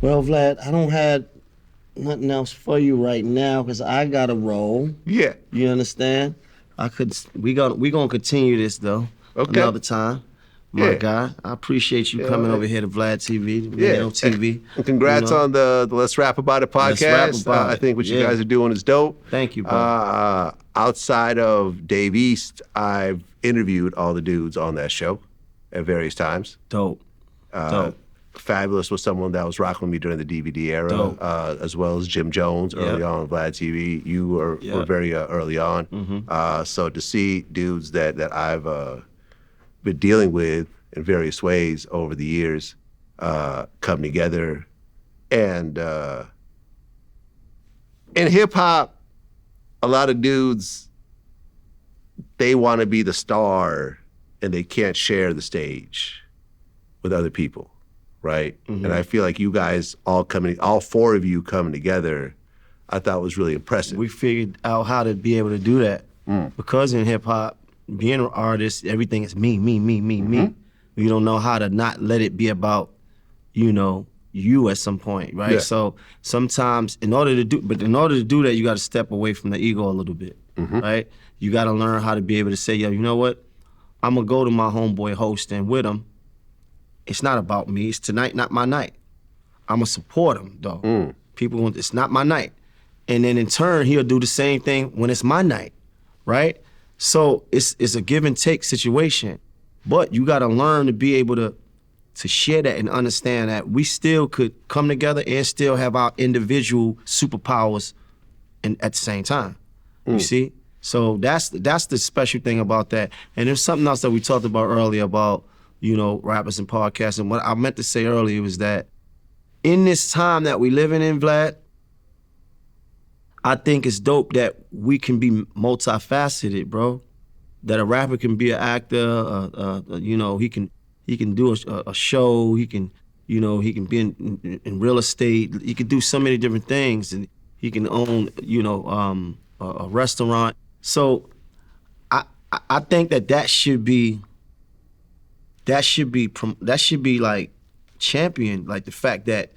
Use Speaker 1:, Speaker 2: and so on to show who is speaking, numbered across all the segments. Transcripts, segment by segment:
Speaker 1: Well, Vlad, I don't have nothing else for you right now because I got to roll.
Speaker 2: Yeah.
Speaker 1: You understand? We gonna continue this though.
Speaker 2: Okay.
Speaker 1: Another time. My
Speaker 2: Yeah.
Speaker 1: guy, I appreciate you coming over here to VladTV,
Speaker 2: Yeah.
Speaker 1: Maino TV.
Speaker 2: And congrats on the Let's Rap About It podcast.
Speaker 1: Let's Rap About
Speaker 2: I
Speaker 1: It.
Speaker 2: think what you guys are doing is dope.
Speaker 1: Thank you, bro.
Speaker 2: Outside of Dave East, I've interviewed all the dudes on that show at various times.
Speaker 1: Dope.
Speaker 2: Fabulous was someone that was rocking with me during the DVD era, as well as Jim Jones early on Vlad TV. You were very early on.
Speaker 1: Mm-hmm.
Speaker 2: So to see dudes that I've been dealing with in various ways over the years come together, and in hip hop, a lot of dudes, they want to be the star and they can't share the stage with other people. Right?
Speaker 1: Mm-hmm.
Speaker 2: And I feel like you guys all four of you coming together, I thought was really impressive.
Speaker 1: We figured out how to be able to do that. Because in hip hop, being an artist, everything is me. You don't know how to not let it be about, you at some point, right?
Speaker 2: Yeah.
Speaker 1: So sometimes in order to do that, you got to step away from the ego a little bit, right? You got to learn how to be able to say, yo, you know what? I'm gonna go to my homeboy host and with him. It's not about me. It's tonight, not my night. I'm gonna support him though. People want, it's not my night. And then in turn, he'll do the same thing when it's my night, right? So it's a give and take situation. But you gotta learn to be able to share that and understand that we still could come together and still have our individual superpowers at the same time. You see? So that's the special thing about that. And there's something else that we talked about earlier about, rappers and podcasts. And what I meant to say earlier was that in this time that we living in, Vlad, I think it's dope that we can be multifaceted, bro. That a rapper can be an actor, he can do a show, he can be in real estate, he can do so many different things, and he can own, a restaurant. So I think that should be like championed, like the fact that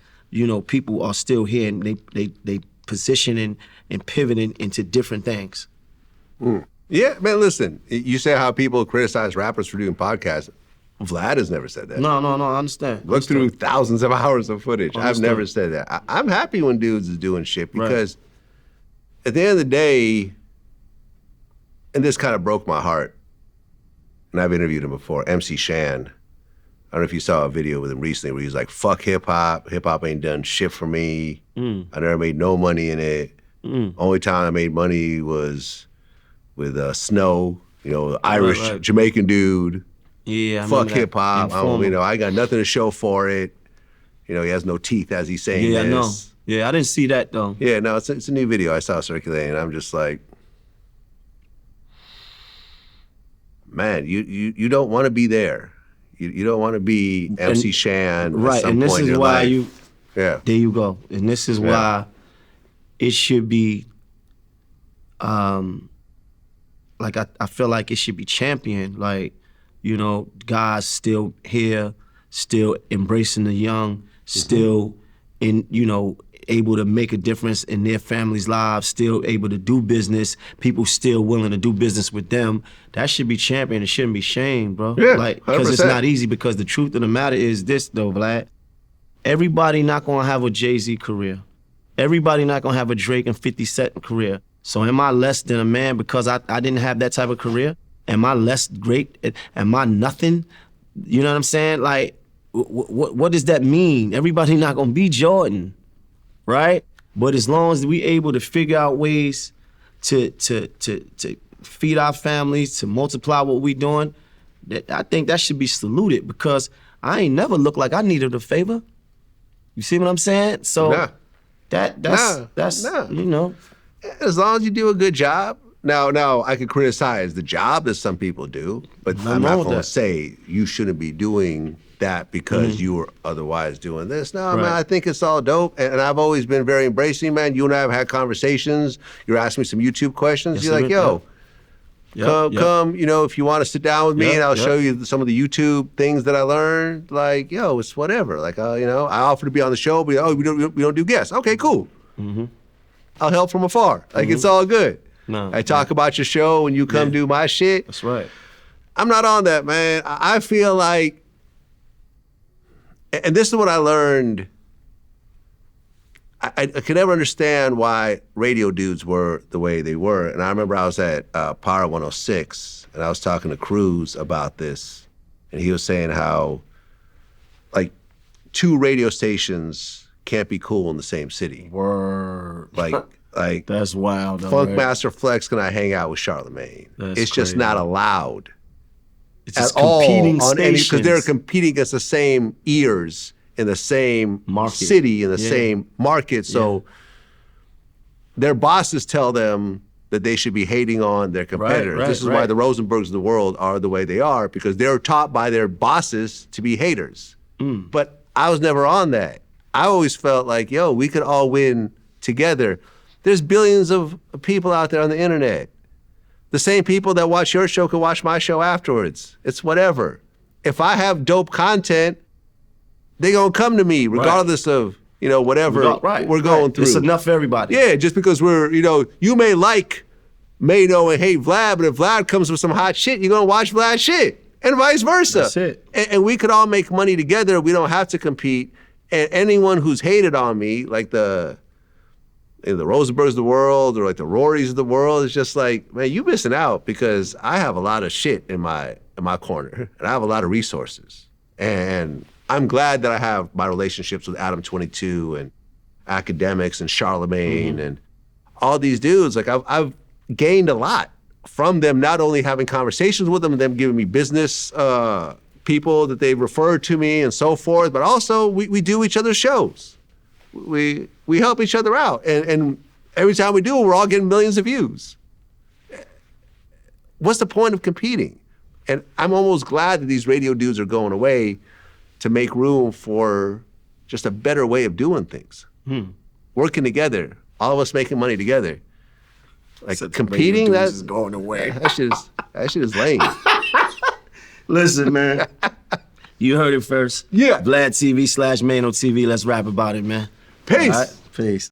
Speaker 1: people are still here and they positioning and pivoting into different things.
Speaker 2: Yeah, man, listen, you say how people criticize rappers for doing podcasts. Vlad has never said that.
Speaker 1: No, I understand.
Speaker 2: Look through thousands of hours of footage. I've never said that. I'm happy when dudes is doing shit because at the end of the day, and this kind of broke my heart, and I've interviewed him before, MC Shan. I don't know if you saw a video with him recently where he's like, fuck hip hop ain't done shit for me. I never made no money in it. Only time I made money was with Snow, Irish, Jamaican dude.
Speaker 1: Yeah,
Speaker 2: fuck hip hop. I got nothing to show for it. He has no teeth as he's saying this.
Speaker 1: No. Yeah, I didn't see that though.
Speaker 2: Yeah, no, it's a new video I saw circulating, and I'm just like, man, you don't want to be there. You don't want to be MC Shan.
Speaker 1: Right,
Speaker 2: at some
Speaker 1: and this
Speaker 2: point
Speaker 1: is
Speaker 2: in
Speaker 1: why
Speaker 2: life.
Speaker 1: there you go. And this is why it should be, like I feel like it should be championed. Like, guys still here, still embracing the young, still able to make a difference in their families' lives, still able to do business, people still willing to do business with them. That should be championed. It shouldn't be shamed, bro.
Speaker 2: Yeah,
Speaker 1: because
Speaker 2: 100%.
Speaker 1: it's not easy, because the truth of the matter is this though, Vlad. Everybody not gonna have a Jay-Z career. Everybody not gonna have a Drake and 50 Cent career. So am I less than a man because I didn't have that type of career? Am I less great? Am I nothing? You know what I'm saying? Like, what does that mean? Everybody not gonna be Jordan, right? But as long as we able to figure out ways to feed our families, to multiply what we doing, I think that should be saluted, because I ain't never looked like I needed a favor. You see what I'm saying? So that's
Speaker 2: as long as you do a good job. Now I could criticize the job that some people do, but I'm not going to say you shouldn't be doing that because you were otherwise doing this. No, man, I think it's all dope, and I've always been very embracing, man. You and I have had conversations. You're asking me some YouTube questions. You're like, yo, Come, you know, if you want to sit down with me and I'll show you some of the YouTube things that I learned. Like, yo, it's whatever. Like, you know, I offer to be on the show, but we don't do guests. Okay, cool. I'll help from afar. Like, it's all good. I talk about your show and you come do my shit.
Speaker 1: That's right.
Speaker 2: I'm not on that, man. I feel like, and this is what I learned. I could never understand why radio dudes were the way they were. And I remember I was at Power 106 and I was talking to Cruz about this. And he was saying how, like, 2 radio stations can't be cool in the same city.
Speaker 1: Word.
Speaker 2: Like
Speaker 1: that's wild.
Speaker 2: Funkmaster Flex can I hang out with Charlemagne? It's just not allowed.
Speaker 1: It's just competing stations.
Speaker 2: Because they're competing against the same ears in the same city, in the same market. So their bosses tell them that they should be hating on their competitors. This is why the Rosenbergs of the world are the way they are, because they're taught by their bosses to be haters. But I was never on that. I always felt like, yo, we could all win together. There's billions of people out there on the internet. The same people that watch your show can watch my show afterwards. It's whatever. If I have dope content, they gonna come to me regardless of, you know, whatever we're going through.
Speaker 1: It's enough for everybody.
Speaker 2: Yeah, just because we're, you know, you may like Maino and hate Vlad, but if Vlad comes with some hot shit, you're gonna watch Vlad shit, and vice versa.
Speaker 1: That's it.
Speaker 2: And we could all make money together. We don't have to compete. And anyone who's hated on me, like the Rosenbergs of the world or like the Rorys of the world, is just like, man, you missing out, because I have a lot of shit in my corner and I have a lot of resources. And I'm glad that I have my relationships with Adam 22 and Academics and Charlemagne and all these dudes. Like I've gained a lot from them, not only having conversations with them and them giving me business people that they referred to me and so forth, but also we do each other's shows. We help each other out. And every time we do it, we're all getting millions of views. What's the point of competing? And I'm almost glad that these radio dudes are going away to make room for just a better way of doing things. Working together, all of us making money together. Like competing, that's
Speaker 1: going away.
Speaker 2: That shit is lame.
Speaker 1: Listen, man. You heard it first.
Speaker 2: Yeah.
Speaker 1: VladTV /Maino TV. Let's rap about it, man.
Speaker 2: Peace.
Speaker 1: All right? Peace.